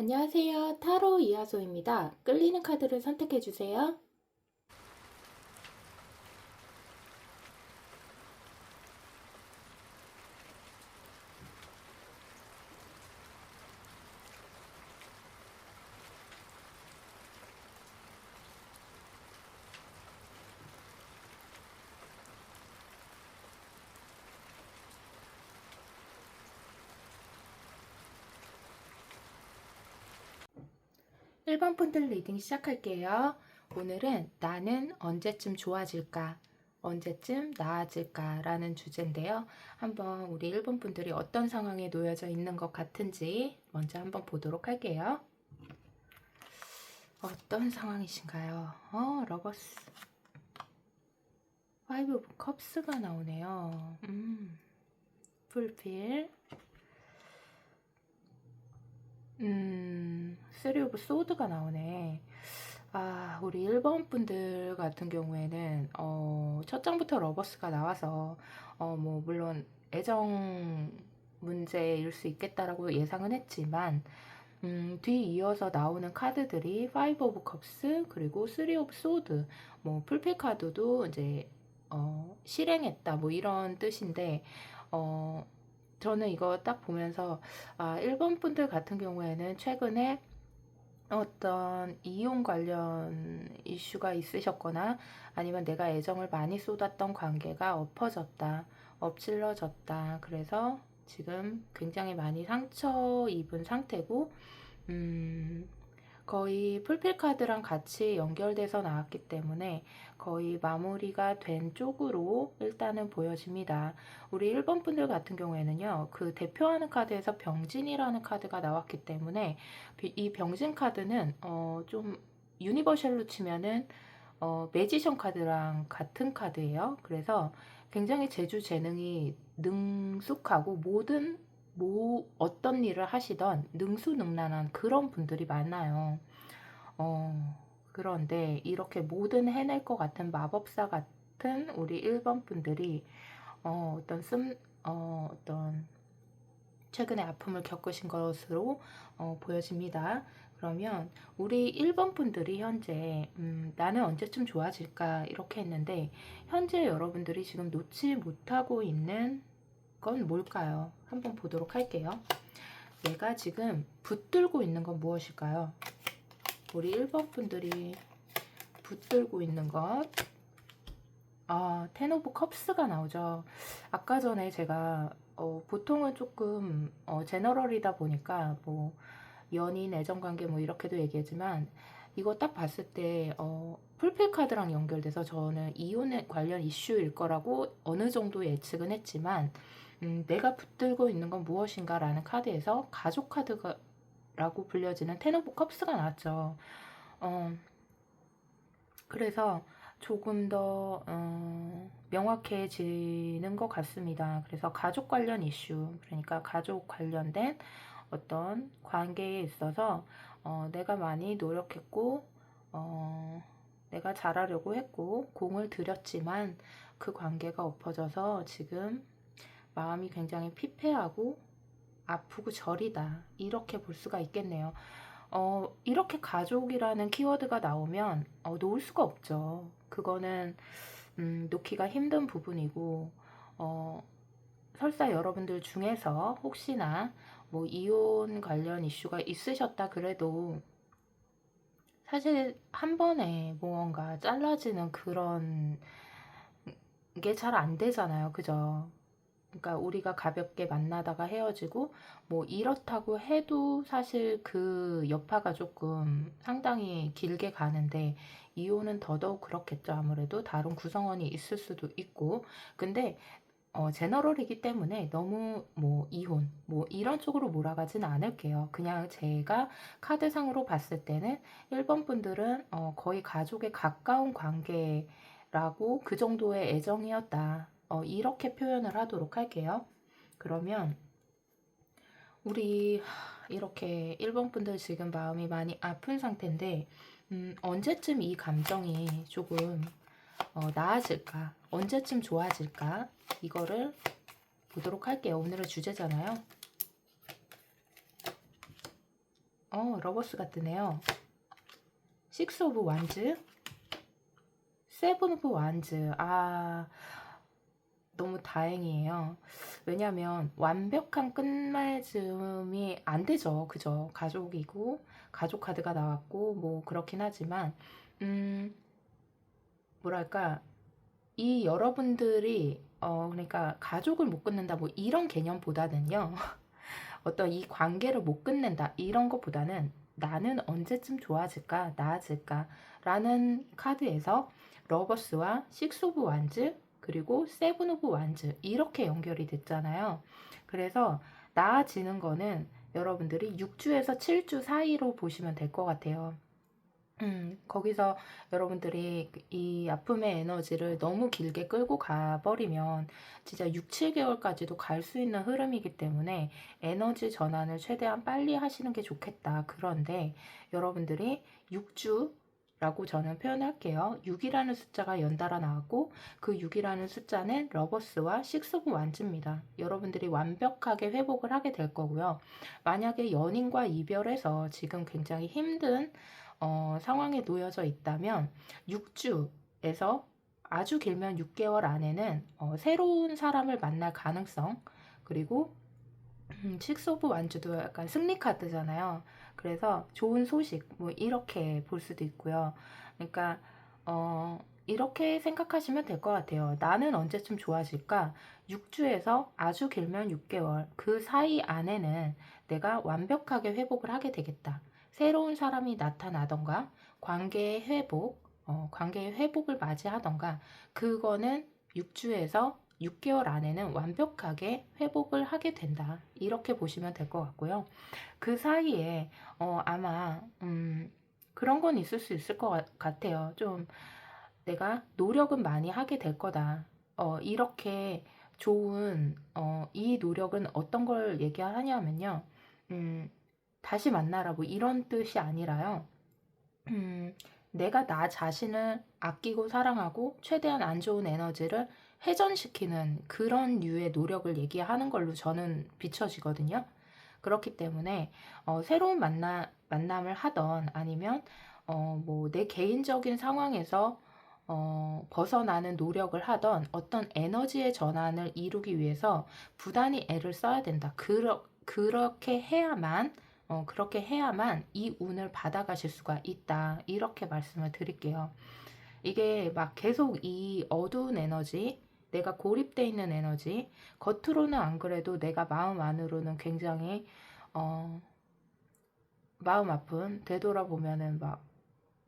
안녕하세요. 타로 이하소입니다. 끌리는 카드를 선택해 주세요. 1번 분들 리딩 시작할게요. 오늘은 나는 언제쯤 좋아질까? 언제쯤 나아질까? 라는 주제인데요. 한번 우리 1번 분들이 어떤 상황에 놓여져 있는 것 같은지 먼저 한번 보도록 할게요. 어떤 상황이신가요? 러버스. 5 오브 컵스가 나오네요. 풀필. 3 오브 소드가 나오네. 우리 1번 분들 같은 경우에는 첫 장부터 러버스가 나와서 뭐 물론 애정 문제일 수 있겠다라고 예상은 했지만 뒤 이어서 나오는 카드들이 5 오브 컵스 그리고 3 오브 소드 뭐 풀필 카드도 이제 실행했다 뭐 이런 뜻인데 저는 이거 딱 보면서 1번 분들 같은 경우에는 최근에 어떤 이혼 관련 이슈가 있으셨거나 아니면 내가 애정을 많이 쏟았던 관계가 엎어졌다, 엎질러졌다. 그래서 지금 굉장히 많이 상처 입은 상태고, 거의 풀필 카드랑 같이 연결돼서 나왔기 때문에 거의 마무리가 된 쪽으로 일단은 보여집니다. 우리 1번 분들 같은 경우에는요, 그 대표하는 카드에서 병진이라는 카드가 나왔기 때문에 이 병진 카드는 좀 유니버셜로 치면은 매지션 카드랑 같은 카드예요. 그래서 굉장히 재주 재능이 능숙하고 어떤 일을 하시던 능수능란한 그런 분들이 많아요. 그런데 이렇게 뭐든 해낼 것 같은 마법사 같은 우리 1번 분들이 어떤 최근에 아픔을 겪으신 것으로 보여집니다. 그러면 우리 1번 분들이 현재 나는 언제쯤 좋아질까 이렇게 했는데 현재 여러분들이 지금 놓지 못하고 있는 건 뭘까요? 한번 보도록 할게요. 내가 지금 붙들고 있는 건 무엇일까요? 우리 1번 분들이 붙들고 있는 것. 텐 오브 컵스가 나오죠. 아까 전에 제가 보통은 조금 제너럴이다 보니까 뭐 연인, 애정관계 뭐 이렇게도 얘기했지만 이거 딱 봤을 때 풀필 카드랑 연결돼서 저는 이혼 관련 이슈일 거라고 어느 정도 예측은 했지만 내가 붙들고 있는 건 무엇인가 라는 카드에서 가족 카드라고 불려지는 텐 오브 컵스가 나왔죠. 그래서 조금 더 명확해지는 것 같습니다. 그래서 가족 관련 이슈, 그러니까 가족 관련된 어떤 관계에 있어서 내가 많이 노력했고 내가 잘하려고 했고 공을 들였지만 그 관계가 엎어져서 지금 마음이 굉장히 피폐하고 아프고 저리다 이렇게 볼 수가 있겠네요. 이렇게 가족이라는 키워드가 나오면 놓을 수가 없죠. 그거는 놓기가 힘든 부분이고 설사 여러분들 중에서 혹시나 뭐 이혼 관련 이슈가 있으셨다 그래도 사실 한 번에 무언가 잘라지는 그런 게 잘 안 되잖아요. 그죠? 그러니까 우리가 가볍게 만나다가 헤어지고 뭐 이렇다고 해도 사실 그 여파가 조금 상당히 길게 가는데 이혼은 더더욱 그렇겠죠. 아무래도 다른 구성원이 있을 수도 있고 근데 제너럴이기 때문에 너무 뭐 이혼 뭐 이런 쪽으로 몰아가진 않을게요. 그냥 제가 카드상으로 봤을 때는 1번 분들은 거의 가족에 가까운 관계라고 그 정도의 애정이었다. 이렇게 표현을 하도록 할게요. 그러면 우리 이렇게 1번 분들 지금 마음이 많이 아픈 상태인데 언제쯤 이 감정이 조금 나아질까? 언제쯤 좋아질까? 이거를 보도록 할게요. 오늘의 주제잖아요. 러버스가 뜨네요. 식스 오브 완즈, 세븐 오브 완즈. 너무 다행이에요. 왜냐면 완벽한 끝맺음이 안 되죠. 그죠? 가족이고 가족 카드가 나왔고 뭐 그렇긴 하지만 뭐랄까, 이 여러분들이 그러니까 가족을 못 끊는다 뭐 이런 개념보다는요. 어떤 이 관계를 못 끝낸다 이런 것보다는 나는 언제쯤 좋아질까, 나아질까 라는 카드에서 러버스와 식스 오브 완즈 그리고 세븐 오브 완즈 이렇게 연결이 됐잖아요. 그래서 나아지는 거는 여러분들이 6주에서 7주 사이로 보시면 될 것 같아요. 거기서 여러분들이 이 아픔의 에너지를 너무 길게 끌고 가버리면 진짜 6, 7개월까지도 갈 수 있는 흐름이기 때문에 에너지 전환을 최대한 빨리 하시는 게 좋겠다. 그런데 여러분들이 6주라고 저는 표현할게요. 6이라는 숫자가 연달아 나왔고 그 6이라는 숫자는 러버스와 식스 오브 완즈입니다. 여러분들이 완벽하게 회복을 하게 될 거고요. 만약에 연인과 이별해서 지금 굉장히 힘든 상황에 놓여져 있다면 6주에서 아주 길면 6개월 안에는 새로운 사람을 만날 가능성, 그리고 식스 오브 완주도 약간 승리 카드잖아요. 그래서 좋은 소식 뭐 이렇게 볼 수도 있고요. 그러니까 이렇게 생각하시면 될 것 같아요. 나는 언제쯤 좋아질까? 6주에서 아주 길면 6개월 그 사이 안에는 내가 완벽하게 회복을 하게 되겠다. 새로운 사람이 나타나던가 관계의 회복을 맞이하던가 그거는 6주에서 6개월 안에는 완벽하게 회복을 하게 된다. 이렇게 보시면 될 것 같고요. 그 사이에 아마 그런 건 있을 수 있을 것 같아요. 좀 내가 노력은 많이 하게 될 거다. 이렇게 좋은 이 노력은 어떤 걸 얘기하냐면요. 다시 만나라 뭐 이런 뜻이 아니라요. 음, 내가 나 자신을 아끼고 사랑하고 최대한 안 좋은 에너지를 회전시키는 그런 류의 노력을 얘기하는 걸로 저는 비춰지거든요. 그렇기 때문에 새로운 만남을 하던 아니면 뭐 내 개인적인 상황에서 벗어나는 노력을 하던 어떤 에너지의 전환을 이루기 위해서 부단히 애를 써야 된다. 그렇게 해야만 이 운을 받아가실 수가 있다. 이렇게 말씀을 드릴게요. 이게 막 계속 이 어두운 에너지, 내가 고립돼 있는 에너지, 겉으로는 안 그래도 내가 마음 안으로는 굉장히 어, 마음 아픈, 되돌아보면은 막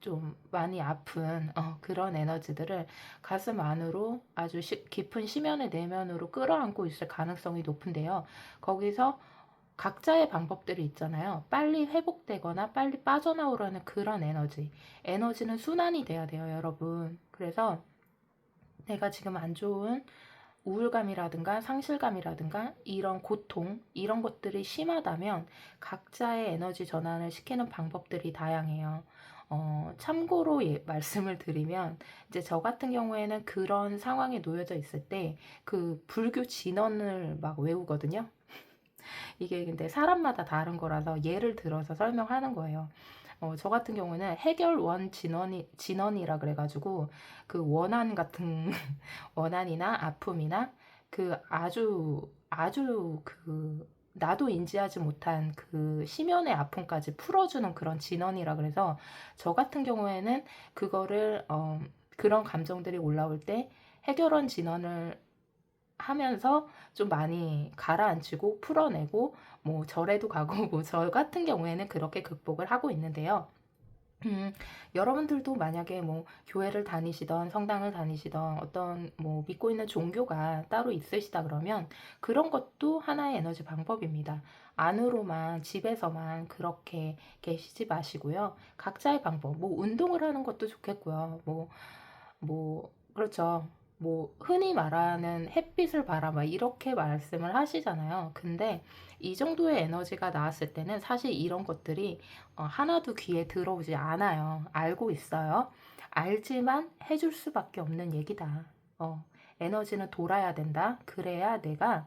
좀 많이 아픈 그런 에너지들을 가슴 안으로 아주 깊은 심연의 내면으로 끌어안고 있을 가능성이 높은데요. 거기서 각자의 방법들이 있잖아요. 빨리 회복되거나 빨리 빠져나오려는 그런 에너지는 순환이 돼야 돼요, 여러분. 그래서 내가 지금 안 좋은 우울감이라든가 상실감이라든가 이런 고통, 이런 것들이 심하다면 각자의 에너지 전환을 시키는 방법들이 다양해요. 참고로 말씀을 드리면, 이제 저 같은 경우에는 그런 상황에 놓여져 있을 때 그 불교 진언을 막 외우거든요. 이게 근데 사람마다 다른 거라서 예를 들어서 설명하는 거예요. 저 같은 경우는 해결원 진원이라 그래가지고 그 원한 같은 원한이나 아픔이나 그 아주 그 나도 인지하지 못한 그 심연의 아픔까지 풀어주는 그런 진원이라 그래서 저 같은 경우에는 그거를 그런 감정들이 올라올 때 해결원 진원을 하면서 좀 많이 가라앉히고 풀어내고 뭐 절에도 가고 뭐 저 같은 경우에는 그렇게 극복을 하고 있는데요. 여러분들도 만약에 뭐 교회를 다니시던 성당을 다니시던 어떤 뭐 믿고 있는 종교가 따로 있으시다 그러면 그런 것도 하나의 에너지 방법입니다. 안으로만 집에서만 그렇게 계시지 마시고요. 각자의 방법, 뭐 운동을 하는 것도 좋겠고요. 그렇죠. 뭐 흔히 말하는 햇빛을 바라봐 이렇게 말씀을 하시잖아요. 근데 이 정도의 에너지가 나왔을 때는 사실 이런 것들이 하나도 귀에 들어오지 않아요. 알고 있어요. 알지만 해줄 수밖에 없는 얘기다. 에너지는 돌아야 된다. 그래야 내가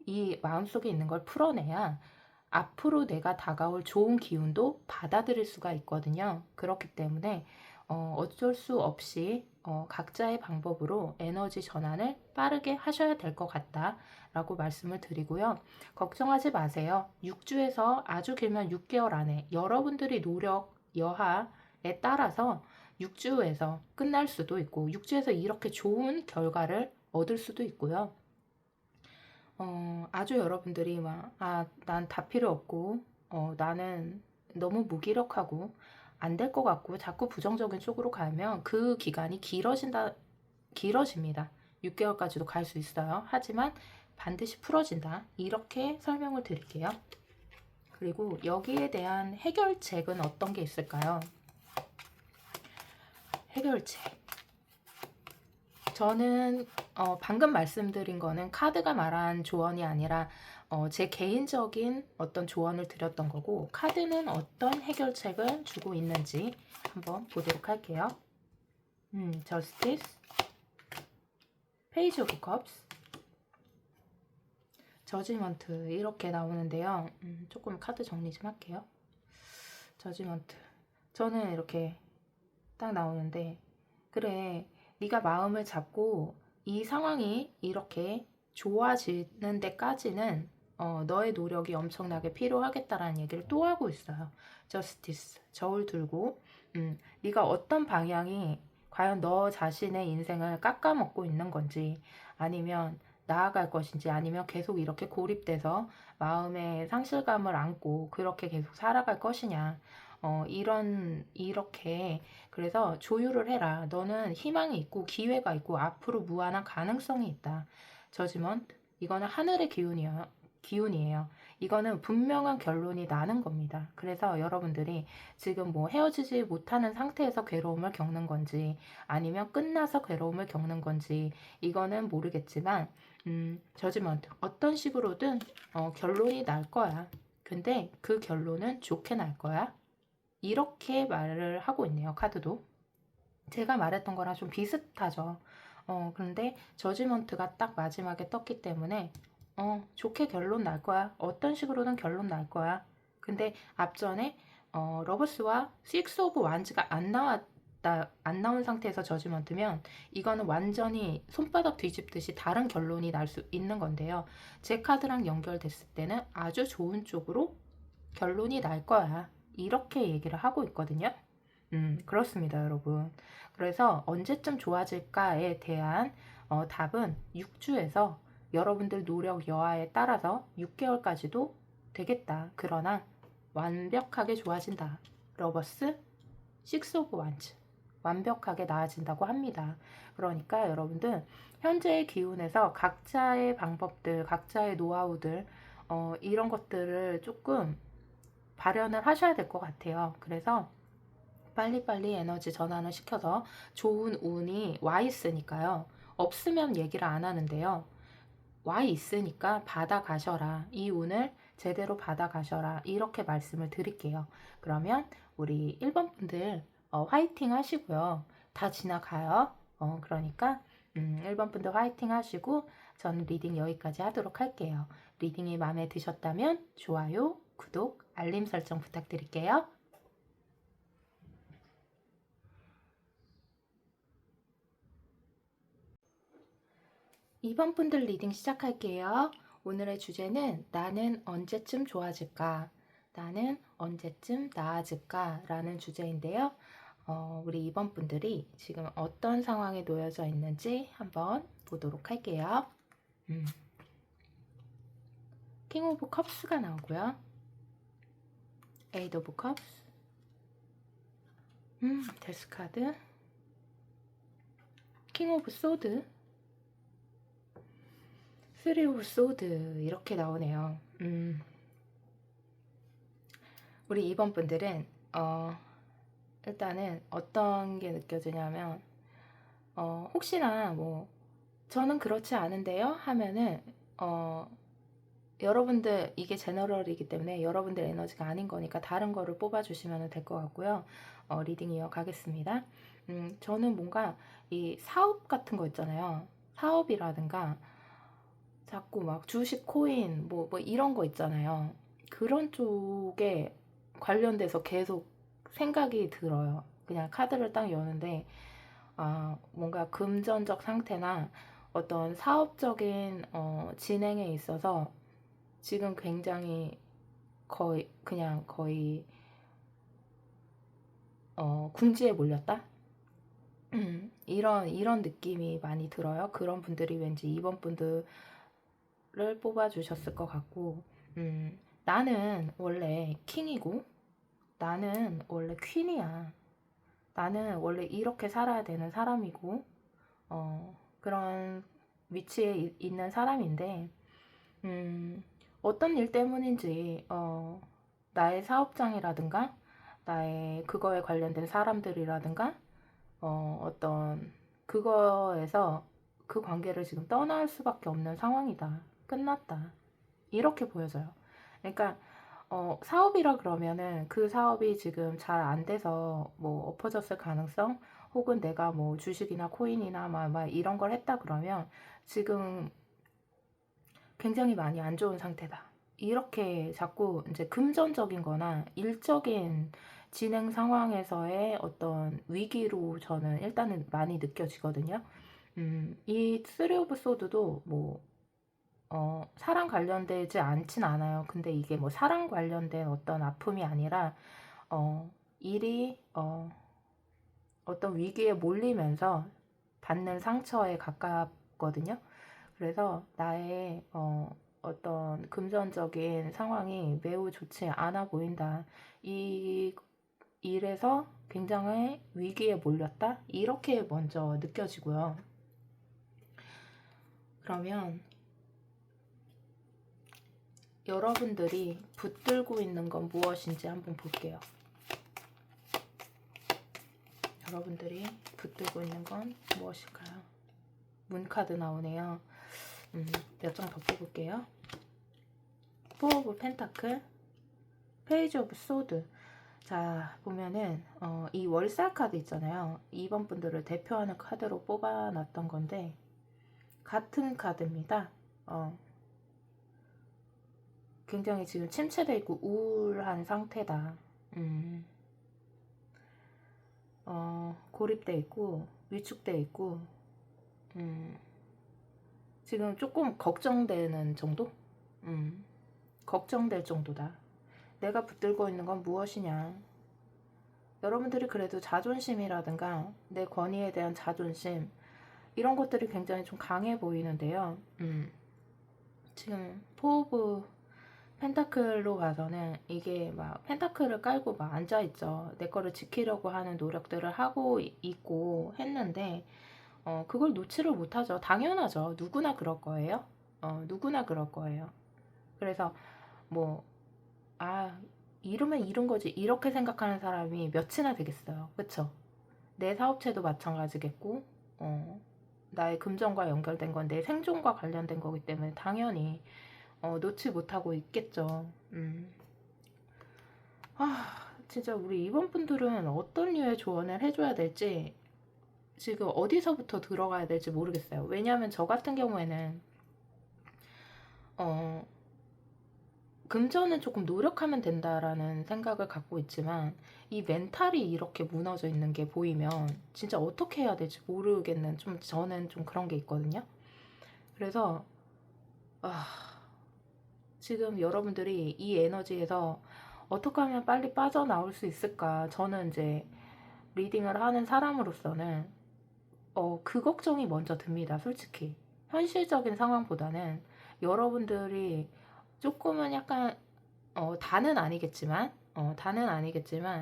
이 마음속에 있는 걸 풀어내야 앞으로 내가 다가올 좋은 기운도 받아들일 수가 있거든요. 그렇기 때문에 어쩔 수 없이 각자의 방법으로 에너지 전환을 빠르게 하셔야 될 것 같다 라고 말씀을 드리고요. 걱정하지 마세요. 6주에서 아주 길면 6개월 안에 여러분들이 노력 여하에 따라서 6주에서 끝날 수도 있고 6주에서 이렇게 좋은 결과를 얻을 수도 있고요. 아주 여러분들이 막, 난 다 필요 없고, 나는 너무 무기력하고, 안 될 것 같고, 자꾸 부정적인 쪽으로 가면 그 기간이 길어집니다. 6개월까지도 갈 수 있어요. 하지만 반드시 풀어진다. 이렇게 설명을 드릴게요. 그리고 여기에 대한 해결책은 어떤 게 있을까요? 해결책. 저는 방금 말씀드린 거는 카드가 말한 조언이 아니라 제 개인적인 어떤 조언을 드렸던 거고, 카드는 어떤 해결책을 주고 있는지 한번 보도록 할게요. Justice, Page of Cups, Judgment 이렇게 나오는데요. 조금 카드 정리 좀 할게요. Judgment. 저는 이렇게 딱 나오는데, 그래, 네가 마음을 잡고 이 상황이 이렇게 좋아지는 데까지는 너의 노력이 엄청나게 필요하겠다라는 얘기를 또 하고 있어요. Justice, 저울 들고 네가 어떤 방향이 과연 너 자신의 인생을 깎아먹고 있는 건지, 아니면 나아갈 것인지, 아니면 계속 이렇게 고립돼서 마음의 상실감을 안고 그렇게 계속 살아갈 것이냐, 이렇게. 그래서 조율을 해라. 너는 희망이 있고 기회가 있고 앞으로 무한한 가능성이 있다. 저지먼트, 이거는 하늘의 기운이에요. 이거는 분명한 결론이 나는 겁니다. 그래서 여러분들이 지금 뭐 헤어지지 못하는 상태에서 괴로움을 겪는 건지, 아니면 끝나서 괴로움을 겪는 건지, 이거는 모르겠지만, 저지먼트, 어떤 식으로든 결론이 날 거야. 근데 그 결론은 좋게 날 거야. 이렇게 말을 하고 있네요. 카드도. 제가 말했던 거랑 좀 비슷하죠. 그런데 저지먼트가 딱 마지막에 떴기 때문에 좋게 결론 날 거야. 어떤 식으로든 결론 날 거야. 근데 앞전에 러버스와 식스 오브 완즈가 안 나온 상태에서 저지먼트면 이거는 완전히 손바닥 뒤집듯이 다른 결론이 날 수 있는 건데요. 제 카드랑 연결됐을 때는 아주 좋은 쪽으로 결론이 날 거야. 이렇게 얘기를 하고 있거든요. 그렇습니다, 여러분. 그래서 언제쯤 좋아질까에 대한 답은 6주에서 여러분들 노력 여하에 따라서 6개월까지도 되겠다. 그러나 완벽하게 좋아진다. 러버스, 식스 오브 완즈. 완벽하게 나아진다고 합니다. 그러니까 여러분들 현재의 기운에서 각자의 방법들, 각자의 노하우들, 이런 것들을 조금 발현을 하셔야 될 것 같아요. 그래서 빨리빨리 에너지 전환을 시켜서 좋은 운이 와 있으니까요. 없으면 얘기를 안 하는데요. 와 있으니까 받아가셔라. 이 운을 제대로 받아가셔라. 이렇게 말씀을 드릴게요. 그러면 우리 1번 분들 화이팅 하시고요. 다 지나가요. 그러니까 1번 분들 화이팅 하시고 저는 리딩 여기까지 하도록 할게요. 리딩이 마음에 드셨다면 좋아요, 구독, 알림 설정 부탁드릴게요. 2번 분들 리딩 시작할게요. 오늘의 주제는 나는 언제쯤 좋아질까? 나는 언제쯤 나아질까? 라는 주제인데요. 우리 2번 분들이 지금 어떤 상황에 놓여져 있는지 한번 보도록 할게요. 킹 오브 컵스가 나오고요. 에이드 오브 컵스, 데스 카드, 킹 오브 소드, 쓰리 오브 소드 이렇게 나오네요. 우리 2번 분들은 일단은 어떤 게 느껴지냐면 혹시나 뭐 저는 그렇지 않은데요 하면은 여러분들, 이게 제너럴이기 때문에 여러분들 에너지가 아닌 거니까 다른 거를 뽑아주시면 될 것 같고요. 리딩 이어가겠습니다. 저는 뭔가 이 사업 같은 거 있잖아요. 사업이라든가 자꾸 막 주식, 코인 뭐 이런 거 있잖아요. 그런 쪽에 관련돼서 계속 생각이 들어요. 그냥 카드를 딱 여는데 뭔가 금전적 상태나 어떤 사업적인 진행에 있어서 지금 굉장히 거의 궁지에 몰렸다? 이런 느낌이 많이 들어요. 그런 분들이 왠지 이번 분들을 뽑아주셨을 것 같고, 나는 원래 킹이고, 나는 원래 퀸이야. 나는 원래 이렇게 살아야 되는 사람이고, 그런 위치에 있는 사람인데, 어떤 일 때문인지, 나의 사업장이라든가, 나의 그거에 관련된 사람들이라든가, 어떤 그거에서 그 관계를 지금 떠날 수밖에 없는 상황이다. 끝났다. 이렇게 보여져요. 그러니까 사업이라 그러면은 그 사업이 지금 잘 안 돼서 뭐 엎어졌을 가능성 혹은 내가 뭐 주식이나 코인이나 막 이런 걸 했다 그러면 지금 굉장히 많이 안 좋은 상태다. 이렇게 자꾸 이제 금전적인 거나 일적인 진행 상황에서의 어떤 위기로 저는 일단은 많이 느껴지거든요. 이 쓰리 오브 소드도 뭐, 사랑 관련되지 않진 않아요. 근데 이게 뭐 사랑 관련된 어떤 아픔이 아니라, 일이, 어떤 위기에 몰리면서 받는 상처에 가깝거든요. 그래서 나의 어떤 금전적인 상황이 매우 좋지 않아 보인다. 이 일에서 굉장히 위기에 몰렸다. 이렇게 먼저 느껴지고요. 그러면 여러분들이 붙들고 있는 건 무엇인지 한번 볼게요. 여러분들이 붙들고 있는 건 무엇일까요? 문카드 나오네요. 몇 장 더 뽑을게요. 포 오브 펜타클, 페이지 오브 소드. 자, 보면은 이 월살 카드 있잖아요. 2번 분들을 대표하는 카드로 뽑아놨던 건데 같은 카드입니다. 굉장히 지금 침체돼 있고 우울한 상태다. 고립돼 있고 위축돼 있고 지금 조금 걱정되는 정도? 걱정될 정도다. 내가 붙들고 있는 건 무엇이냐? 여러분들이 그래도 자존심이라든가 내 권위에 대한 자존심 이런 것들이 굉장히 좀 강해 보이는데요. 지금 포 오브 펜타클로 봐서는 이게 막 펜타클을 깔고 막 앉아있죠. 내 거를 지키려고 하는 노력들을 하고 있고 했는데 그걸 놓지를 못하죠. 당연하죠. 누구나 그럴 거예요. 누구나 그럴 거예요. 그래서 뭐 이러면 이런 거지 이렇게 생각하는 사람이 몇이나 되겠어요. 그쵸? 내 사업체도 마찬가지겠고 나의 금전과 연결된 건 내 생존과 관련된 거기 때문에 당연히 놓지 못하고 있겠죠. 진짜 우리 이번 분들은 어떤 류의 조언을 해줘야 될지 지금 어디서부터 들어가야 될지 모르겠어요. 왜냐하면 저 같은 경우에는 금전은 조금 노력하면 된다라는 생각을 갖고 있지만 이 멘탈이 이렇게 무너져 있는 게 보이면 진짜 어떻게 해야 될지 모르겠는 저는 좀 그런 게 있거든요. 그래서 지금 여러분들이 이 에너지에서 어떻게 하면 빨리 빠져나올 수 있을까? 저는 이제 리딩을 하는 사람으로서는 그 걱정이 먼저 듭니다. 솔직히 현실적인 상황보다는 여러분들이 조금은 약간 다는 아니겠지만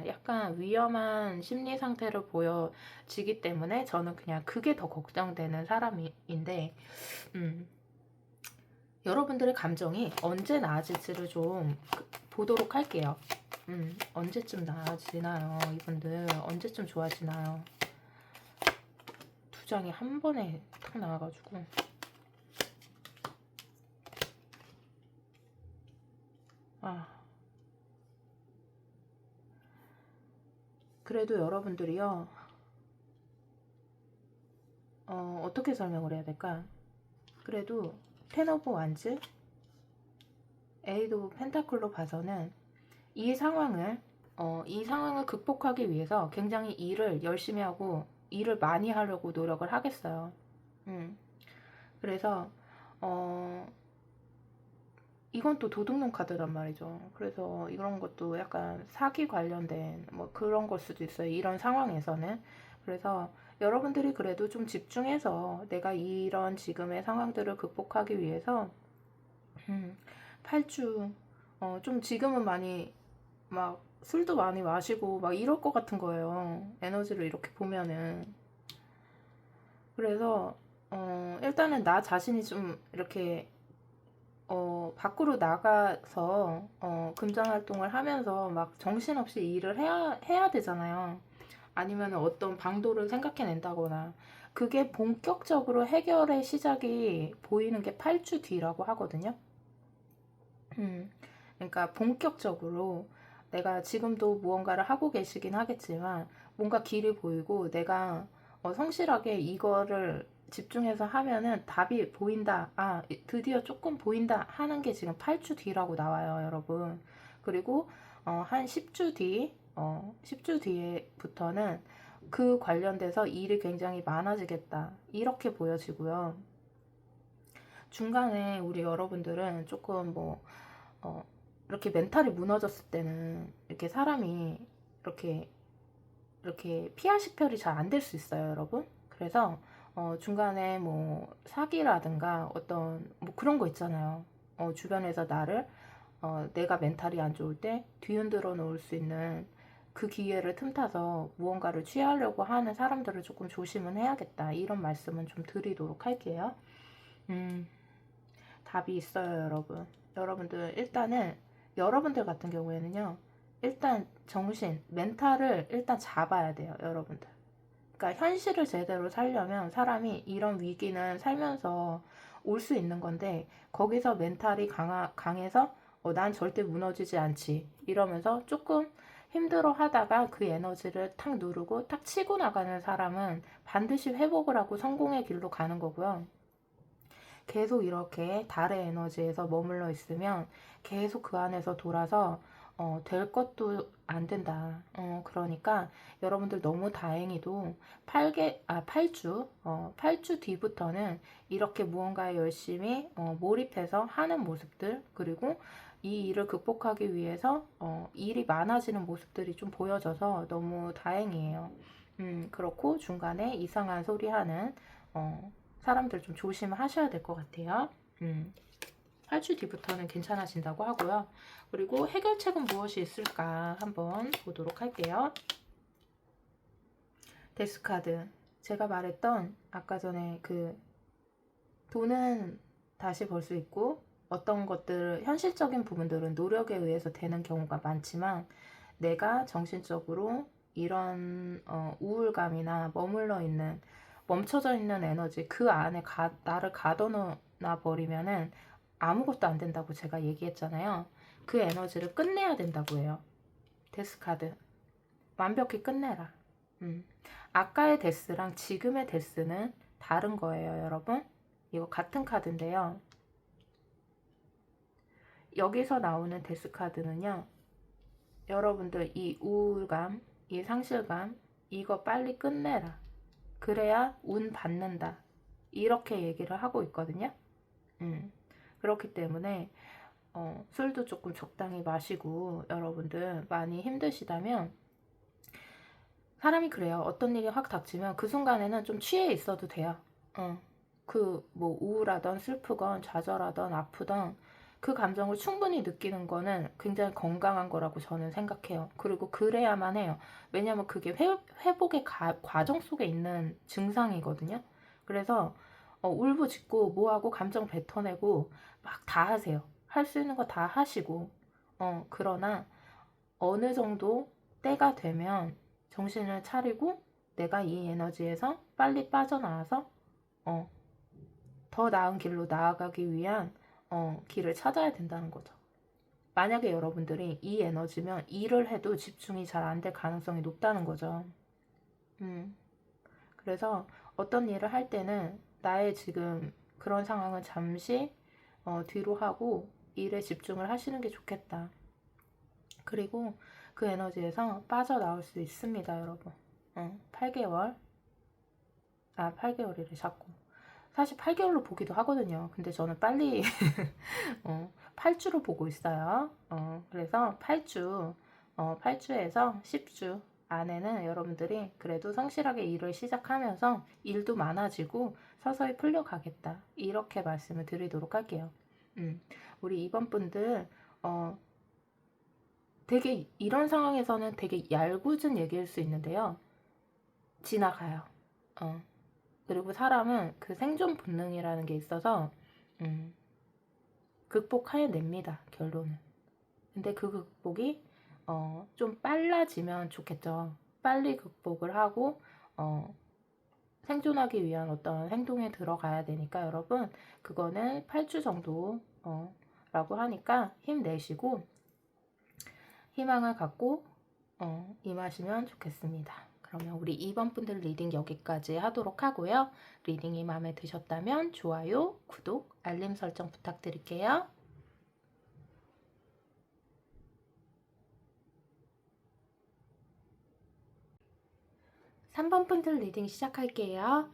약간 위험한 심리 상태를 보여지기 때문에 저는 그냥 그게 더 걱정되는 사람인데 여러분들의 감정이 언제 나아질지를 좀 보도록 할게요. 언제쯤 나아지나요? 이분들 언제쯤 좋아지나요? 두 장이 한 번에 탁 나와가지고 그래도 여러분들이요 어떻게 설명을 해야 될까? 그래도 텐 오브 완즈 에이드 오브 펜타클로 봐서는 이 상황을 극복하기 위해서 굉장히 일을 열심히 하고 일을 많이 하려고 노력을 하겠어요. 그래서 이건 또 도둑놈 카드란 말이죠. 그래서 이런 것도 약간 사기 관련된 뭐 그런 걸 수도 있어요. 이런 상황에서는. 그래서 여러분들이 그래도 좀 집중해서 내가 이런 지금의 상황들을 극복하기 위해서 8주 좀 지금은 많이 막 술도 많이 마시고 막 이럴 것 같은 거예요. 에너지를 이렇게 보면은. 그래서 일단은 나 자신이 좀 이렇게 밖으로 나가서 금전 활동을 하면서 막 정신없이 일을 해야 되잖아요. 아니면 어떤 방도를 생각해낸다거나. 그게 본격적으로 해결의 시작이 보이는 게 8주 뒤라고 하거든요. 그러니까 본격적으로 내가 지금도 무언가를 하고 계시긴 하겠지만 뭔가 길이 보이고 내가 성실하게 이거를 집중해서 하면은 답이 보인다. 아, 드디어 조금 보인다 하는 게 지금 8주 뒤라고 나와요, 여러분. 그리고 한 10주 뒤, 10주 뒤에부터는 그 관련돼서 일이 굉장히 많아지겠다. 이렇게 보여지고요. 중간에 우리 여러분들은 조금 이렇게 멘탈이 무너졌을 때는 이렇게 사람이 이렇게 피아식별이 잘 안 될 수 있어요, 여러분. 그래서 중간에 뭐 사기라든가 어떤 뭐 그런 거 있잖아요. 주변에서 나를 내가 멘탈이 안 좋을 때 뒤흔들어 놓을 수 있는 그 기회를 틈타서 무언가를 취하려고 하는 사람들을 조금 조심은 해야겠다. 이런 말씀은 좀 드리도록 할게요. 음, 답이 있어요, 여러분. 여러분들 일단은 여러분들 같은 경우에는요. 일단 정신, 멘탈을 일단 잡아야 돼요, 여러분들. 그러니까 현실을 제대로 살려면 사람이 이런 위기는 살면서 올 수 있는 건데 거기서 멘탈이 강해서 난 절대 무너지지 않지 이러면서 조금 힘들어 하다가 그 에너지를 탁 누르고 탁 치고 나가는 사람은 반드시 회복을 하고 성공의 길로 가는 거고요. 계속 이렇게 달의 에너지에서 머물러 있으면 계속 그 안에서 돌아서 될 것도 안 된다. 그러니까 여러분들 너무 다행히도 8주 뒤부터는 이렇게 무언가에 열심히 몰입해서 하는 모습들, 그리고 이 일을 극복하기 위해서 일이 많아지는 모습들이 좀 보여져서 너무 다행이에요. 그렇고 중간에 이상한 소리 하는 사람들 좀 조심하셔야 될 것 같아요. 8주 뒤부터는 괜찮아진다고 하고요. 그리고 해결책은 무엇이 있을까 한번 보도록 할게요. 데스카드. 제가 말했던 아까 전에 그 돈은 다시 벌 수 있고 어떤 것들 현실적인 부분들은 노력에 의해서 되는 경우가 많지만 내가 정신적으로 이런 우울감이나 멈춰져 있는 에너지 그 안에 나를 가둬놔 버리면은 아무것도 안 된다고 제가 얘기했잖아요. 그 에너지를 끝내야 된다고 해요. 데스카드. 완벽히 끝내라. 아까의 데스랑 지금의 데스는 다른 거예요, 여러분. 이거 같은 카드인데요. 여기서 나오는 데스카드는요. 여러분들 이 우울감, 이 상실감, 이거 빨리 끝내라. 그래야 운 받는다. 이렇게 얘기를 하고 있거든요. 그렇기 때문에 술도 조금 적당히 마시고 여러분들 많이 힘드시다면 사람이 그래요. 어떤 일이 확 닥치면 그 순간에는 좀 취해 있어도 돼요. 그 뭐 우울하던 슬프건 좌절하던 아프던 그 감정을 충분히 느끼는 거는 굉장히 건강한 거라고 저는 생각해요. 그리고 그래야만 해요. 왜냐면 그게 회복의 과정 속에 있는 증상이거든요. 그래서 울부짖고 뭐하고 감정 뱉어내고 막 다 하세요. 할 수 있는 거 다 하시고 그러나 어느 정도 때가 되면 정신을 차리고 내가 이 에너지에서 빨리 빠져나와서 더 나은 길로 나아가기 위한 길을 찾아야 된다는 거죠. 만약에 여러분들이 이 에너지면 일을 해도 집중이 잘 안 될 가능성이 높다는 거죠. 그래서 어떤 일을 할 때는 나의 지금 그런 상황은 잠시 뒤로 하고 일에 집중을 하시는 게 좋겠다. 그리고 그 에너지에서 빠져나올 수 있습니다, 여러분. 8개월. 8개월이래, 자꾸. 사실 8개월로 보기도 하거든요. 근데 저는 빨리 8주로 보고 있어요. 그래서 8주에서 10주 안에는 여러분들이 그래도 성실하게 일을 시작하면서 일도 많아지고 서서히 풀려가겠다. 이렇게 말씀을 드리도록 할게요. 우리 이번 분들 되게 이런 상황에서는 되게 얄궂은 얘기일 수 있는데요. 지나가요. 그리고 사람은 그 생존 본능이라는 게 있어서 극복해냅니다. 결론은. 근데 그 극복이 좀 빨라지면 좋겠죠. 빨리 극복을 하고 생존하기 위한 어떤 행동에 들어가야 되니까 여러분 그거는 8주 정도 라고 하니까 힘내시고 희망을 갖고 임하시면 좋겠습니다. 그러면 우리 2번 분들 리딩 여기까지 하도록 하고요. 리딩이 마음에 드셨다면 좋아요, 구독, 알림 설정 부탁드릴게요. 3번 분들 리딩 시작할게요.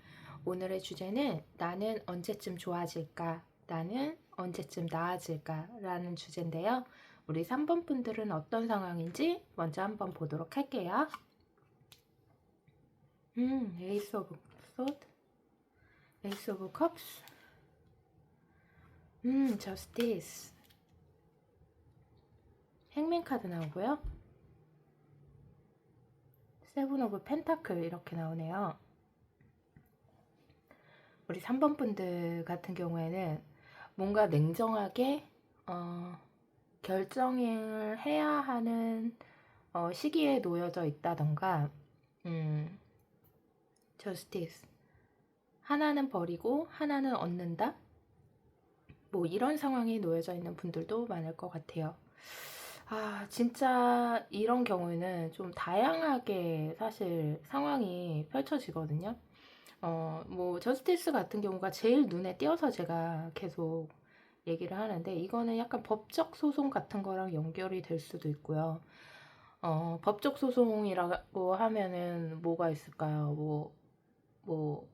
오늘의 주제는 나는 언제쯤 좋아질까? 나는 언제쯤 나아질까? 라는 주제인데요. 우리 3번 분들은 어떤 상황인지 먼저 한번 보도록 할게요. 에이스 오브 소드, 에이스 오브 컵스, 저스티스, 행맨 카드 나오고요. 세븐 오브 펜타클 이렇게 나오네요. 우리 3번 분들 같은 경우에는 뭔가 냉정하게 결정을 해야 하는 시기에 놓여져 있다던가 저스티스 하나는 버리고 하나는 얻는다 뭐 이런 상황에 놓여져 있는 분들도 많을 것 같아요. 진짜 이런 경우에는 좀 다양하게 사실 상황이 펼쳐지거든요. 뭐 저스티스 같은 경우가 제일 눈에 띄어서 제가 계속 얘기를 하는데 이거는 약간 법적 소송 같은 거랑 연결이 될 수도 있고요. 법적 소송이라고 하면은 뭐가 있을까요? 뭐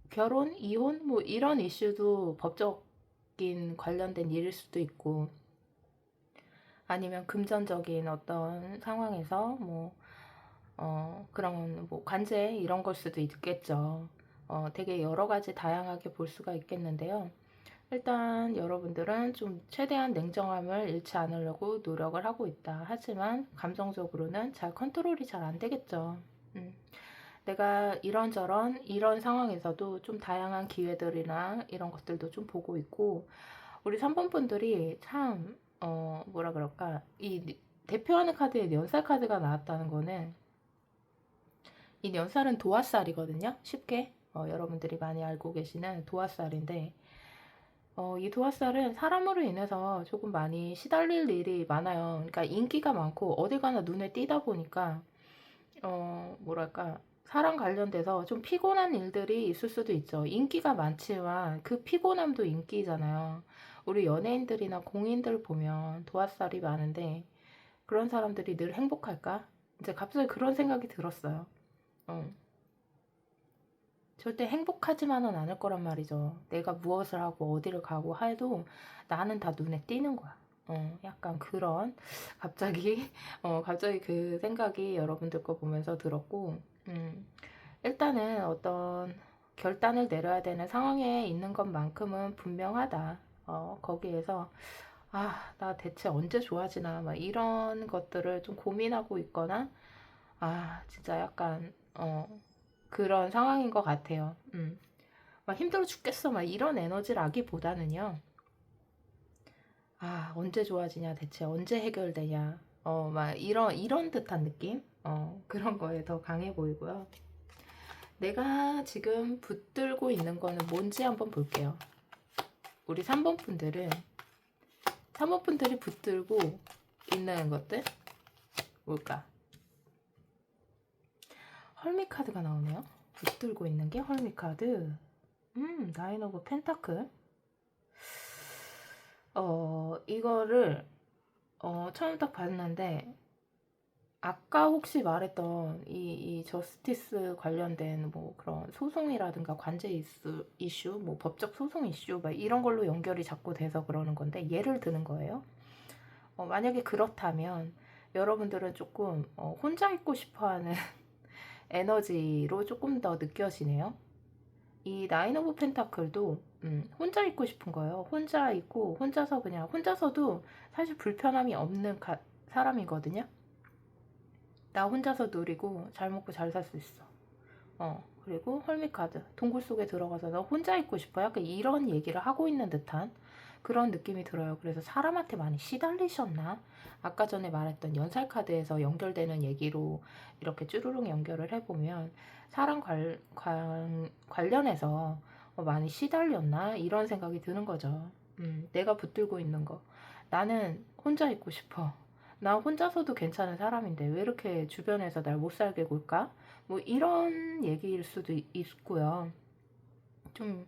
결혼, 이혼 뭐 이런 이슈도 법적인 관련된 일일 수도 있고 아니면 금전적인 어떤 상황에서 그런 뭐 관제 이런 걸 수도 있겠죠. 되게 여러 가지 다양하게 볼 수가 있겠는데요. 일단 여러분들은 좀 최대한 냉정함을 잃지 않으려고 노력을 하고 있다. 하지만 감정적으로는 잘 컨트롤이 잘 안 되겠죠. 내가 이런저런 이런 상황에서도 좀 다양한 기회들이나 이런 것들도 좀 보고 있고 우리 3번 분들이 참 뭐라 그럴까 이 대표하는 카드에 연살 카드가 나왔다는 거는 이 연살은 도화살이거든요. 쉽게 여러분들이 많이 알고 계시는 도화살인데 이 도화살은 사람으로 인해서 조금 많이 시달릴 일이 많아요. 그러니까 인기가 많고 어딜 가나 눈에 띄다 보니까 뭐랄까 사람 관련돼서 좀 피곤한 일들이 있을 수도 있죠. 인기가 많지만 그 피곤함도 인기잖아요. 우리 연예인들이나 공인들 보면 도화살이 많은데 그런 사람들이 늘 행복할까? 이제 갑자기 그런 생각이 들었어요. 절대 행복하지만은 않을 거란 말이죠. 내가 무엇을 하고 어디를 가고 해도 나는 다 눈에 띄는 거야. 약간 그런 갑자기 그 생각이 여러분들 거 보면서 들었고 일단은 어떤 결단을 내려야 되는 상황에 있는 것만큼은 분명하다. 거기에서 나 대체 언제 좋아지나 막 이런 것들을 좀 고민하고 있거나 진짜 약간 그런 상황인 것 같아요. 막 힘들어 죽겠어 막 이런 에너지라기보다는요. 언제 좋아지냐 대체 언제 해결되냐 막 이런 듯한 느낌 그런 거에 더 강해 보이고요. 내가 지금 붙들고 있는 거는 뭔지 한번 볼게요. 우리 3번 분들이 붙들고 있는 것들 뭘까? 헐미 카드가 나오네요. 붙들고 있는 게 헐미 카드. 나인 오브 펜타클. 이거를 처음 딱 봤는데 아까 혹시 말했던 이 저스티스 관련된 뭐 그런 소송이라든가 관제 이슈, 뭐 법적 소송 이슈 막 이런 걸로 연결이 자꾸 돼서 그러는 건데 예를 드는 거예요. 만약에 그렇다면 여러분들은 조금 혼자 있고 싶어하는 에너지로 조금 더 느껴지네요. 이 나인 오브 펜타클도 혼자 있고 싶은 거예요. 혼자 있고 혼자서 그냥 혼자서도 사실 불편함이 없는 사람이거든요. 나 혼자서 누리고 잘 먹고 잘 살 수 있어. 그리고 헐미카드 동굴 속에 들어가서 너 혼자 있고 싶어. 약간 이런 얘기를 하고 있는 듯한 그런 느낌이 들어요. 그래서 사람한테 많이 시달리셨나? 아까 전에 말했던 연살카드에서 연결되는 얘기로 이렇게 쭈루룩 연결을 해보면 사람 관련해서 많이 시달렸나? 이런 생각이 드는 거죠. 내가 붙들고 있는 거. 나는 혼자 있고 싶어. 나 혼자서도 괜찮은 사람인데 왜 이렇게 주변에서 날 못 살게 굴까? 뭐 이런 얘기일 수도 있고요. 좀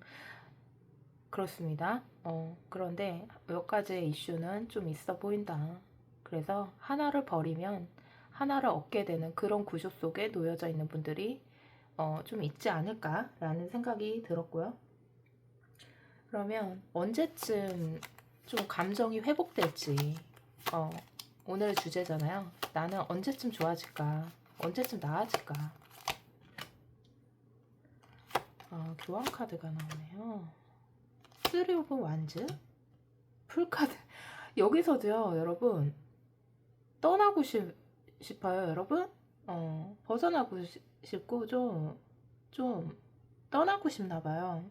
그렇습니다. 그런데 몇 가지의 이슈는 좀 있어 보인다. 그래서 하나를 버리면 하나를 얻게 되는 그런 구조 속에 놓여져 있는 분들이 좀 있지 않을까라는 생각이 들었고요. 그러면 언제쯤 좀 감정이 회복될지 오늘의 주제잖아요. 나는 언제쯤 좋아질까? 언제쯤 나아질까? 교환 카드가 나오네요. 3 오브 완즈? 풀카드. 여기서도요, 여러분. 떠나고 싶어요, 여러분? 벗어나고 싶고, 좀 떠나고 싶나봐요.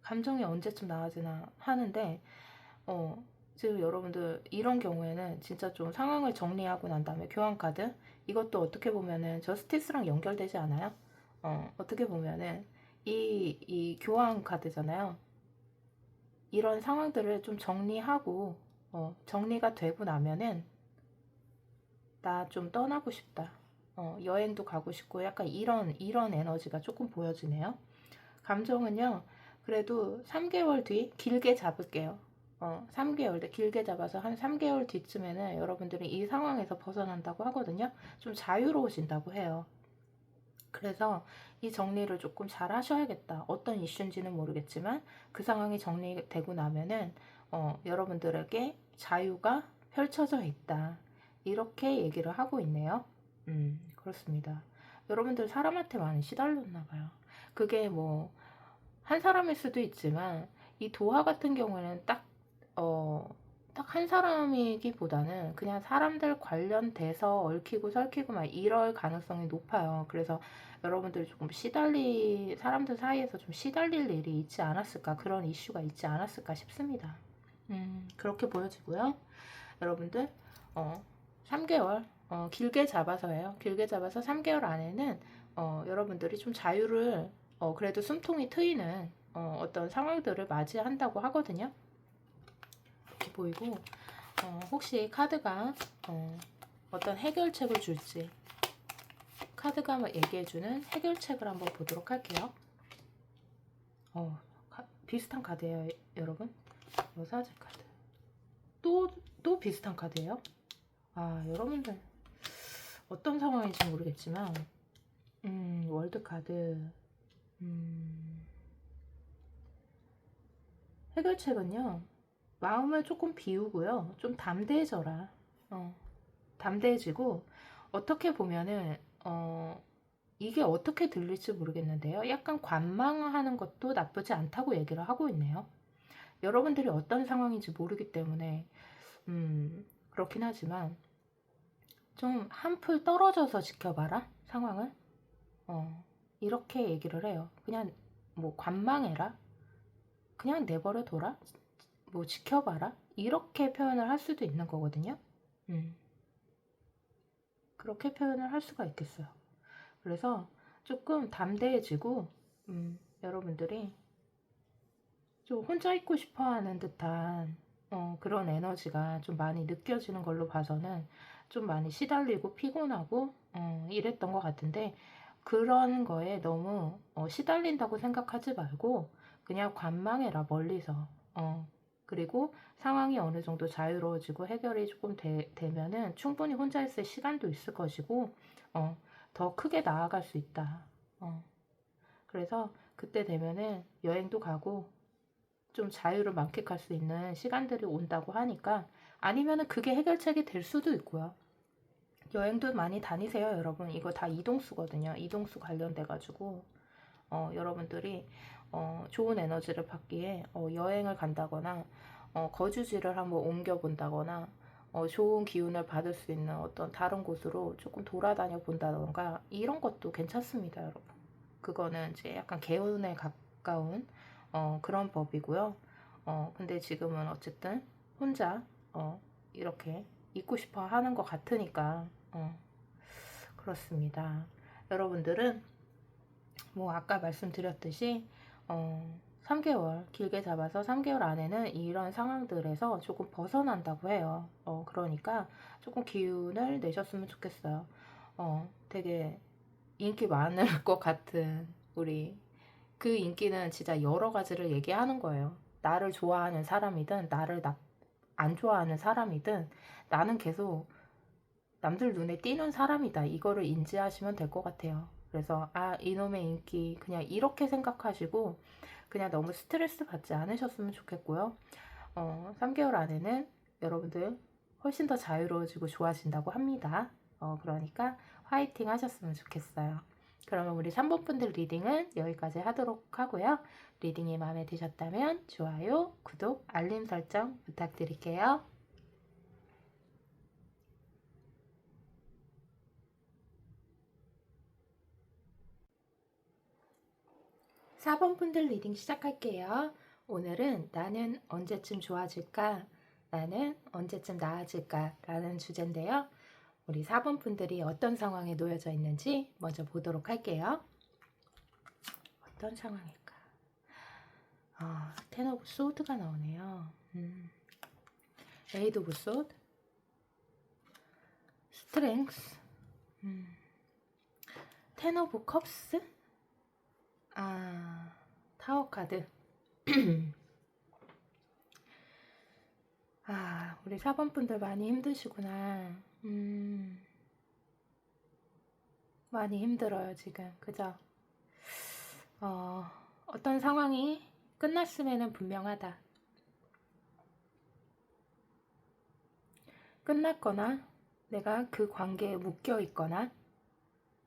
감정이 언제쯤 나아지나 하는데, 지금 여러분들 이런 경우에는 진짜 좀 상황을 정리하고 난 다음에 교환카드 이것도 어떻게 보면은 저스티스랑 연결되지 않아요? 어떻게 보면은 이 교환카드잖아요. 이런 상황들을 좀 정리하고 정리가 되고 나면은 나 좀 떠나고 싶다. 여행도 가고 싶고 약간 이런 에너지가 조금 보여지네요. 감정은요. 그래도 3개월 뒤 길게 잡을게요. 3개월 길게 잡아서 한 3개월 뒤쯤에는 여러분들이 이 상황에서 벗어난다고 하거든요. 좀 자유로워진다고 해요. 그래서 이 정리를 조금 잘 하셔야겠다. 어떤 이슈인지는 모르겠지만 그 상황이 정리되고 나면은 여러분들에게 자유가 펼쳐져 있다. 이렇게 얘기를 하고 있네요. 그렇습니다. 여러분들 사람한테 많이 시달렸나 봐요. 그게 뭐 한 사람일 수도 있지만 이 도화 같은 경우에는 딱 한 사람이기보다는 그냥 사람들 관련돼서 얽히고 설키고 막 이럴 가능성이 높아요. 그래서 여러분들이 조금 사람들 사이에서 좀 시달릴 일이 있지 않았을까, 그런 이슈가 있지 않았을까 싶습니다. 그렇게 보여지고요. 여러분들, 3개월, 길게 잡아서예요. 길게 잡아서 3개월 안에는, 여러분들이 좀 자유를, 그래도 숨통이 트이는, 어떤 상황들을 맞이한다고 하거든요. 이렇게 보이고, 혹시 카드가, 어떤 해결책을 줄지, 카드가 얘기해주는 해결책을 한번 보도록 할게요. 비슷한 카드예요, 여러분. 여사제 카드. 또 비슷한 카드예요. 여러분들 어떤 상황인지 모르겠지만 월드 카드 해결책은요. 마음을 조금 비우고요. 좀 담대해져라. 담대해지고 어떻게 보면은 이게 어떻게 들릴지 모르겠는데요. 약간 관망하는 것도 나쁘지 않다고 얘기를 하고 있네요. 여러분들이 어떤 상황인지 모르기 때문에 그렇긴 하지만 좀 한풀 떨어져서 지켜봐라 상황을. 이렇게 얘기를 해요. 그냥 뭐 관망해라, 그냥 내버려 둬라, 뭐 지켜봐라, 이렇게 표현을 할 수도 있는 거거든요. 그렇게 표현을 할 수가 있겠어요. 그래서 조금 담대해지고 여러분들이 좀 혼자 있고 싶어하는 듯한 그런 에너지가 좀 많이 느껴지는 걸로 봐서는 좀 많이 시달리고 피곤하고 이랬던 것 같은데, 그런 거에 너무 시달린다고 생각하지 말고 그냥 관망해라, 멀리서. 그리고 상황이 어느 정도 자유로워지고 해결이 조금 되면은 충분히 혼자 있을 시간도 있을 것이고, 더 크게 나아갈 수 있다. 그래서 그때 되면은 여행도 가고 좀 자유를 만끽할 수 있는 시간들이 온다고 하니까, 아니면은 그게 해결책이 될 수도 있고요. 여행도 많이 다니세요, 여러분. 이거 다 이동수거든요. 이동수 관련돼가지고 여러분들이 좋은 에너지를 받기에 여행을 간다거나 거주지를 한번 옮겨본다거나 좋은 기운을 받을 수 있는 어떤 다른 곳으로 조금 돌아다녀 본다던가 이런 것도 괜찮습니다, 여러분. 그거는 이제 약간 개운에 가까운 그런 법이고요. 근데 지금은 어쨌든 혼자 이렇게 있고 싶어 하는 것 같으니까 그렇습니다. 여러분들은 뭐 아까 말씀드렸듯이 3개월 길게 잡아서 3개월 안에는 이런 상황들에서 조금 벗어난다고 해요. 그러니까 조금 기운을 내셨으면 좋겠어요. 되게 인기 많을 것 같은 우리 그 인기는 진짜 여러 가지를 얘기하는 거예요. 나를 좋아하는 사람이든 나를 안 좋아하는 사람이든 나는 계속 남들 눈에 띄는 사람이다. 이거를 인지하시면 될 것 같아요. 그래서 이놈의 인기 그냥 이렇게 생각하시고 그냥 너무 스트레스 받지 않으셨으면 좋겠고요. 3개월 안에는 여러분들 훨씬 더 자유로워지고 좋아진다고 합니다. 그러니까 화이팅 하셨으면 좋겠어요. 그러면 우리 3번 분들 리딩은 여기까지 하도록 하고요. 리딩이 마음에 드셨다면 좋아요, 구독, 알림 설정 부탁드릴게요. 4번 분들 리딩 시작할게요. 오늘은 나는 언제쯤 좋아질까? 나는 언제쯤 나아질까? 라는 주제인데요. 우리 4번 분들이 어떤 상황에 놓여져 있는지 먼저 보도록 할게요. 어떤 상황일까? 텐 오브 소드가 나오네요. 에이드 오브 소드, 스트렝스, 텐 오브 컵스, 타워 카드. 우리 4번 분들 많이 힘드시구나. 많이 힘들어요, 지금. 그죠? 어떤 상황이 끝났음에는 분명하다. 끝났거나, 내가 그 관계에 묶여 있거나,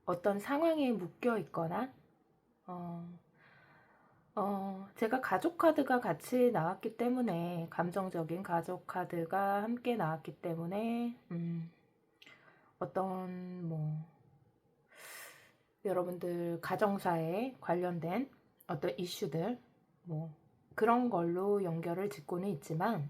어떤 상황에 묶여 있거나, 제가 가족 카드가 같이 나왔기 때문에, 감정적인 가족 카드가 함께 나왔기 때문에, 어떤, 여러분들 가정사에 관련된 어떤 이슈들, 그런 걸로 연결을 짓고는 있지만,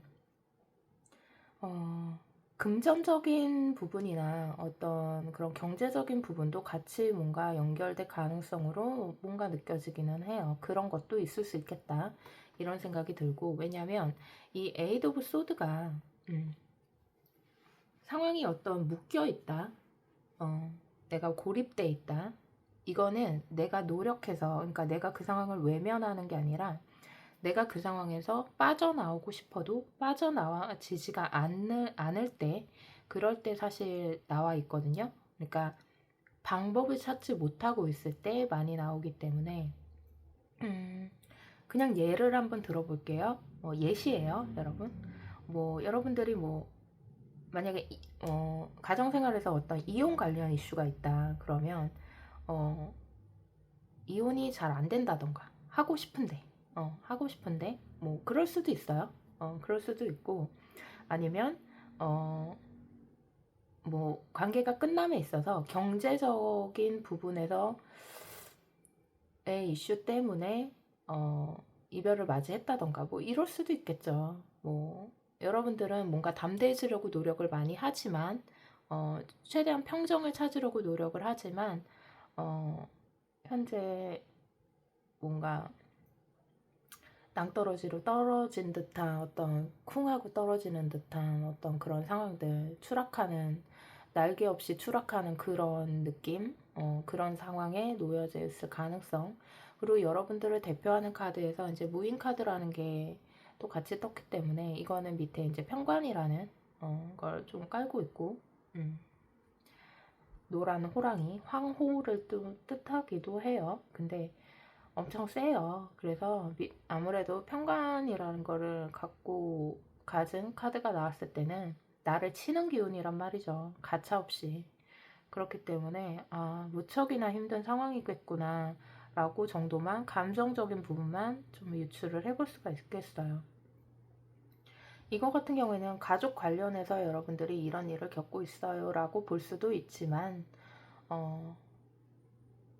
금전적인 부분이나 어떤 그런 경제적인 부분도 같이 뭔가 연결될 가능성으로 뭔가 느껴지기는 해요. 그런 것도 있을 수 있겠다. 이런 생각이 들고, 왜냐면 이 에이드 오브 소드가 상황이 어떤 묶여 있다. 내가 고립돼 있다. 이거는 내가 노력해서, 그러니까 내가 그 상황을 외면하는 게 아니라 내가 그 상황에서 빠져나오고 싶어도 빠져나와지지가 않을 때, 그럴 때 사실 나와 있거든요. 그러니까 방법을 찾지 못하고 있을 때 많이 나오기 때문에 그냥 예를 한번 들어볼게요. 예시예요, 여러분. 여러분들이 만약에 가정생활에서 어떤 이혼 관련 이슈가 있다 그러면 이혼이 잘 안 된다던가 하고 싶은데 그럴 수도 있어요. 그럴 수도 있고, 아니면 관계가 끝남에 있어서 경제적인 부분에서의 이슈 때문에 이별을 맞이했다던가 이럴 수도 있겠죠. 여러분들은 뭔가 담대해지려고 노력을 많이 하지만 최대한 평정을 찾으려고 노력을 하지만 현재 뭔가 낭떠러지로 떨어진 듯한 어떤 쿵하고 떨어지는 듯한 어떤 그런 상황들, 날개 없이 추락하는 그런 느낌, 그런 상황에 놓여져 있을 가능성. 그리고 여러분들을 대표하는 카드에서 이제 무인 카드라는 게 또 같이 떴기 때문에 이거는 밑에 이제 편관이라는 걸 좀 깔고 있고, 노란 호랑이, 황호를 뜻하기도 해요. 근데 엄청 세요. 그래서 아무래도 편관이라는 거를 갖고 가진 카드가 나왔을 때는 나를 치는 기운이란 말이죠. 가차없이. 그렇기 때문에 무척이나 힘든 상황이겠구나 라고 정도만, 감정적인 부분만 좀 유추를 해볼 수가 있겠어요. 이거 같은 경우에는 가족 관련해서 여러분들이 이런 일을 겪고 있어요 라고 볼 수도 있지만,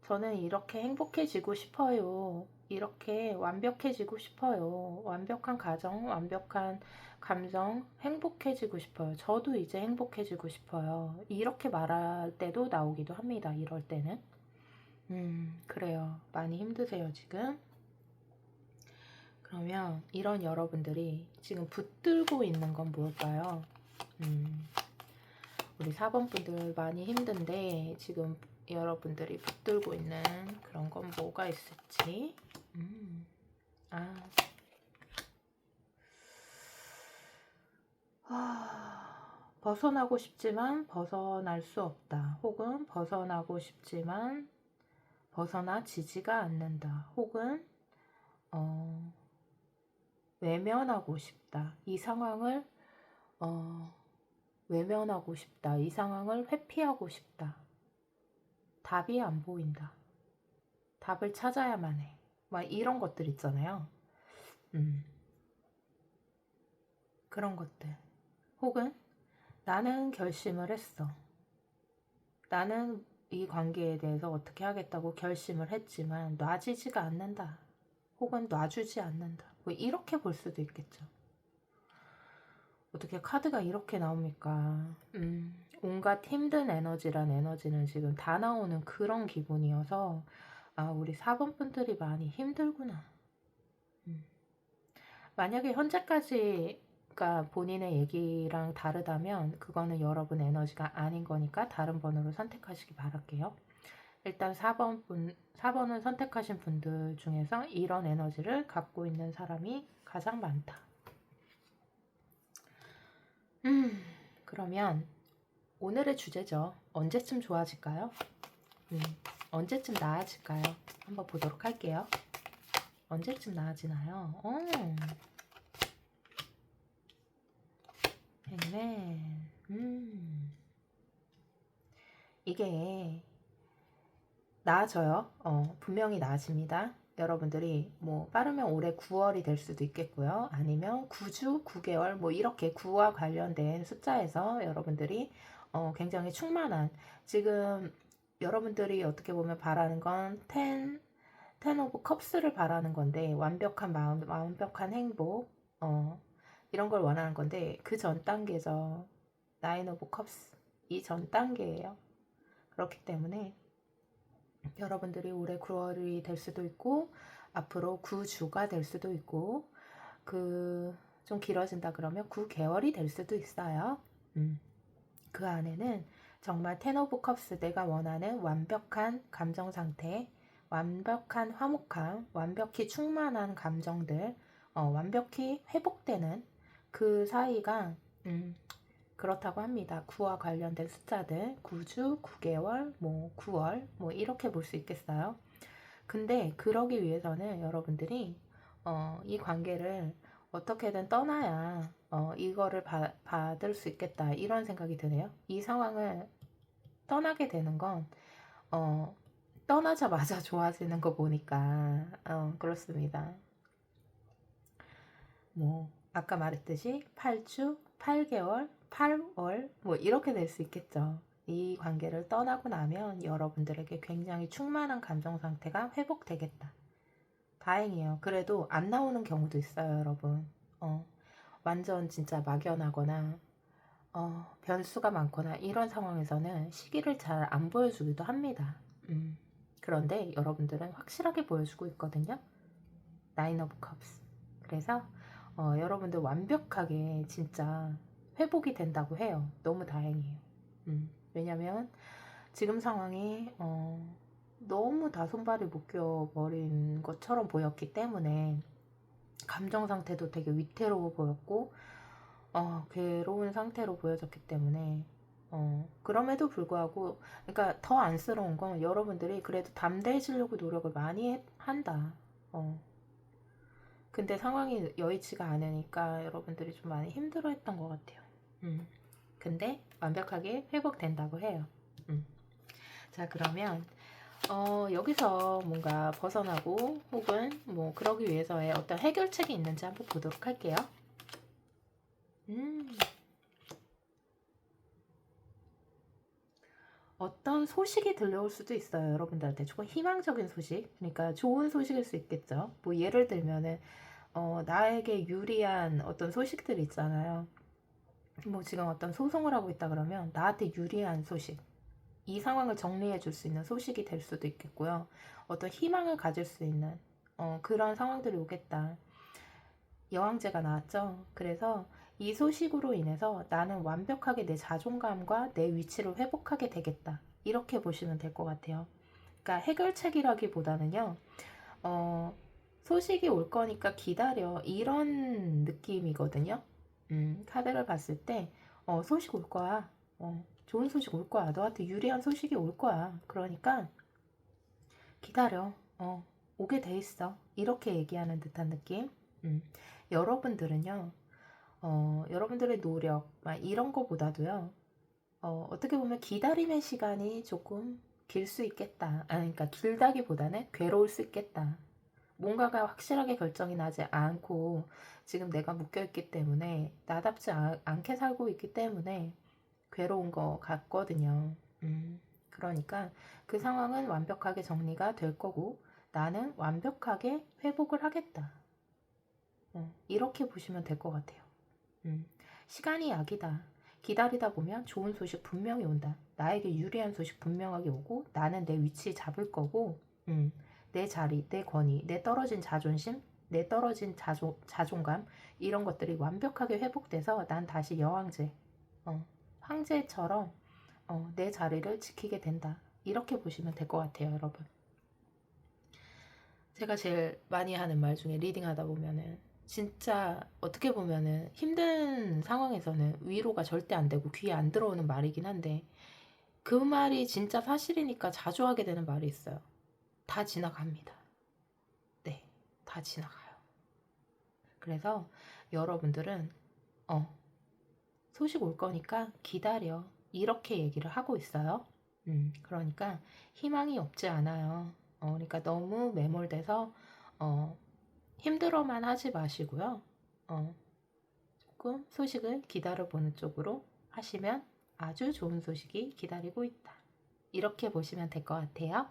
저는 이렇게 행복해지고 싶어요. 이렇게 완벽해지고 싶어요. 완벽한 가정, 완벽한 감정, 행복해지고 싶어요. 저도 이제 행복해지고 싶어요. 이렇게 말할 때도 나오기도 합니다. 이럴 때는. 그래요. 많이 힘드세요, 지금. 그러면 이런 여러분들이 지금 붙들고 있는 건 뭘까요? 우리 4번 분들 많이 힘든데 지금 여러분들이 붙들고 있는 그런 건 뭐가 있을지. 벗어나고 싶지만 벗어날 수 없다. 혹은 벗어나고 싶지만 벗어나지지가 않는다. 혹은 외면하고 싶다. 이 상황을 외면하고 싶다. 이 상황을 회피하고 싶다. 답이 안 보인다. 답을 찾아야만 해. 막 이런 것들 있잖아요. 그런 것들. 혹은 나는 결심을 했어. 나는 이 관계에 대해서 어떻게 하겠다고 결심을 했지만 놔지지가 않는다. 혹은 놔주지 않는다. 뭐 이렇게 볼 수도 있겠죠. 어떻게 카드가 이렇게 나옵니까? 온갖 힘든 에너지란 에너지는 지금 다 나오는 그런 기분이어서 우리 4번 분들이 많이 힘들구나. 만약에 현재까지가 본인의 얘기랑 다르다면 그거는 여러분 에너지가 아닌 거니까 다른 번호를 선택하시기 바랄게요. 일단 4번을 선택하신 분들 중에서 이런 에너지를 갖고 있는 사람이 가장 많다. 그러면 오늘의 주제죠. 언제쯤 좋아질까요? 언제쯤 나아질까요? 한번 보도록 할게요. 언제쯤 나아지나요? 백맨. 이게 나아져요. 분명히 나아집니다. 여러분들이 뭐 빠르면 올해 9월이 될 수도 있겠고요. 아니면 9주, 9개월 뭐 이렇게 9와 관련된 숫자에서 여러분들이 굉장히 충만한, 지금 여러분들이 어떻게 보면 바라는 건 10 오브 컵스를 바라는 건데, 완벽한 마음, 완벽한 행복, 이런 걸 원하는 건데 그 전 단계죠. 9 오브 컵스, 이 전 단계예요. 그렇기 때문에 여러분들이 올해 9월이 될 수도 있고 앞으로 9주가 될 수도 있고 좀 길어진다 그러면 9개월이 될 수도 있어요. 그 안에는 정말 10 오브 컵스, 내가 원하는 완벽한 감정 상태, 완벽한 화목함, 완벽히 충만한 감정들, 완벽히 회복되는 그 사이가 그렇다고 합니다. 9와 관련된 숫자들, 9주, 9개월, 뭐 9월, 뭐 이렇게 볼 수 있겠어요. 근데 그러기 위해서는 여러분들이 이 관계를 어떻게든 떠나야 이거를 받을 수 있겠다, 이런 생각이 드네요. 이 상황을 떠나게 되는 건 떠나자마자 좋아지는 거 보니까 그렇습니다. 뭐 아까 말했듯이 8주, 8개월, 8월 뭐 이렇게 될 수 있겠죠. 이 관계를 떠나고 나면 여러분들에게 굉장히 충만한 감정 상태가 회복되겠다. 다행이에요. 그래도 안 나오는 경우도 있어요, 여러분. 완전 진짜 막연하거나 변수가 많거나 이런 상황에서는 시기를 잘 안 보여주기도 합니다. 그런데 여러분들은 확실하게 보여주고 있거든요. 9 오브 컵스. 그래서 여러분들 완벽하게 진짜 회복이 된다고 해요. 너무 다행이에요. 왜냐면 지금 상황이 너무 다 손발이 묶여버린 것처럼 보였기 때문에 감정 상태도 되게 위태로워 보였고 괴로운 상태로 보여졌기 때문에 그럼에도 불구하고 그러니까 더 안쓰러운 건 여러분들이 그래도 담대해지려고 노력을 많이 한다. 근데 상황이 여의치가 않으니까 여러분들이 좀 많이 힘들어했던 것 같아요. 근데 완벽하게 회복된다고 해요. 자, 그러면 여기서 뭔가 벗어나고 혹은 뭐 그러기 위해서의 어떤 해결책이 있는지 한번 보도록 할게요. 어떤 소식이 들려올 수도 있어요. 여러분들한테 조금 희망적인 소식, 그러니까 좋은 소식일 수 있겠죠. 뭐 예를 들면은 나에게 유리한 어떤 소식들 있잖아요. 뭐 지금 어떤 소송을 하고 있다 그러면 나한테 유리한 소식, 이 상황을 정리해 줄 수 있는 소식이 될 수도 있겠고요. 어떤 희망을 가질 수 있는 그런 상황들이 오겠다. 여왕제가 나왔죠. 그래서 이 소식으로 인해서 나는 완벽하게 내 자존감과 내 위치를 회복하게 되겠다. 이렇게 보시면 될 것 같아요. 그러니까 해결책이라기보다는요. 소식이 올 거니까 기다려. 이런 느낌이거든요. 카드를 봤을 때 소식 올 거야. 좋은 소식 올 거야. 너한테 유리한 소식이 올 거야. 그러니까 기다려. 오게 돼 있어. 이렇게 얘기하는 듯한 느낌. 여러분들은요. 여러분들의 노력, 막 이런 거보다도요. 어떻게 보면 기다림의 시간이 조금 길 수 있겠다. 그러니까 길다기보다는 괴로울 수 있겠다. 뭔가가 확실하게 결정이 나지 않고 지금 내가 묶여있기 때문에 나답지 않게 살고 있기 때문에 괴로운 것 같거든요. 그러니까 그 상황은 완벽하게 정리가 될 거고 나는 완벽하게 회복을 하겠다. 이렇게 보시면 될 것 같아요. 시간이 약이다. 기다리다 보면 좋은 소식 분명히 온다. 나에게 유리한 소식 분명하게 오고 나는 내 위치 잡을 거고 내 자리, 내 권위, 내 떨어진 자존심, 내 떨어진 자존감 이런 것들이 완벽하게 회복돼서 난 다시 여왕제, 황제처럼 내 자리를 지키게 된다. 이렇게 보시면 될 것 같아요, 여러분. 제가 제일 많이 하는 말 중에 리딩하다 보면은 진짜 어떻게 보면은 힘든 상황에서는 위로가 절대 안 되고 귀에 안 들어오는 말이긴 한데 그 말이 진짜 사실이니까 자주 하게 되는 말이 있어요. 다 지나갑니다. 네, 다 지나가요. 그래서 여러분들은 소식 올 거니까 기다려. 이렇게 얘기를 하고 있어요. 그러니까 희망이 없지 않아요. 그러니까 너무 매몰돼서 힘들어만 하지 마시고요. 조금 소식을 기다려보는 쪽으로 하시면 아주 좋은 소식이 기다리고 있다. 이렇게 보시면 될 것 같아요.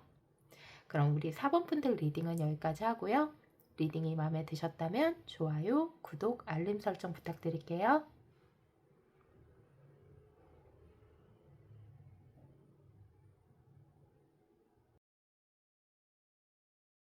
그럼 우리 4번 분들 리딩은 여기까지 하고요. 리딩이 마음에 드셨다면 좋아요, 구독, 알림 설정 부탁드릴게요.